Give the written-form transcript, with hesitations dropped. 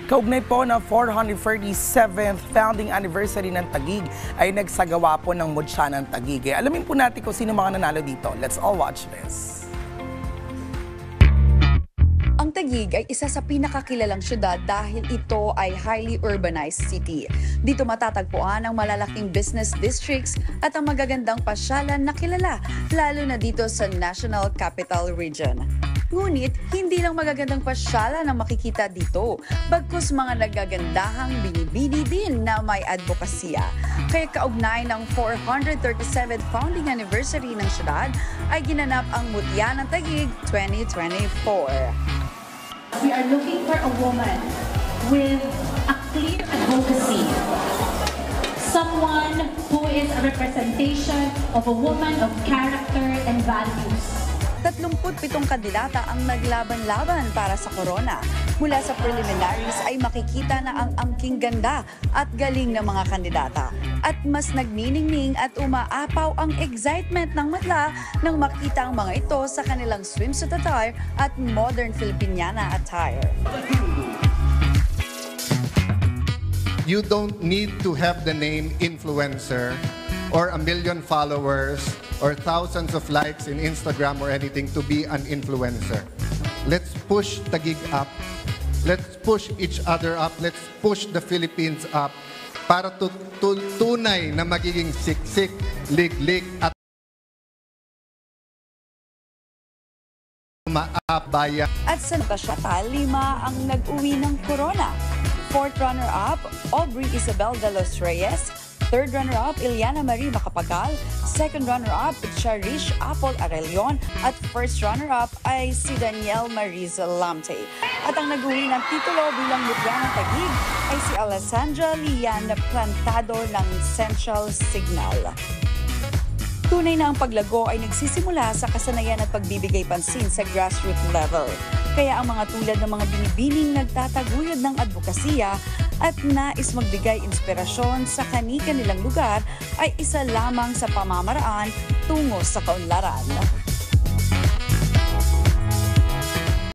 Kaugnay po na 437th founding anniversary ng Taguig ay nagsagawa po ng Mutya ng Taguig. Alamin po natin kung sino mga nanalo dito. Let's all watch this. Ang Taguig ay isa sa pinakakilalang syudad dahil ito ay highly urbanized city. Dito matatagpuan ang malalaking business districts at ang magagandang pasyalan na kilala, lalo na dito sa National Capital Region. Ngunit, hindi lang magagandang pasyalan ang makikita dito, bagkus mga nagagandahang binibini din na may advokasya. Kaya kaugnay ng 437th founding anniversary ng syudad, ay ginanap ang Mutya ng Taguig 2024. We are looking for a woman with a clear advocacy. Someone who is a representation of a woman of character and values. 37 kandidata ang naglaban-laban para sa corona. Mula sa preliminaries ay makikita na ang angking ganda at galing ng mga kandidata. At mas nagniningning at umaapaw ang excitement ng matla nang makita ang mga ito sa kanilang swimsuit attire at modern Filipiniana attire. You don't need to have the name influencer or 1 million followers or thousands of likes in Instagram or anything to be an influencer. Let's push Taguig up. Let's push each other up. Let's push the Philippines up para tunay na magiging siksik, liglig at maabaya. At sa natasyatal, 5 ang nag-uwi ng corona. 4th runner-up, Aubrey Isabel de los Reyes. 3rd runner-up, Iliana Marie Macapagal. 2nd runner-up, Charish Apple Arellon. At 1st runner-up ay si Danielle Mariza Lamte. At ang nag-uwi ng titulo bilang Mutya ng Taguig ay si Alessandra Lian Plantado ng Central Signal. Tunay na ang paglago ay nagsisimula sa kasanayan at pagbibigay pansin sa grassroots level. Kaya ang mga tulad ng mga binibining nagtataguyod ng advokasya at nais magbigay inspirasyon sa kani-kanilang lugar ay isa lamang sa pamamaraan tungo sa kaunlaran.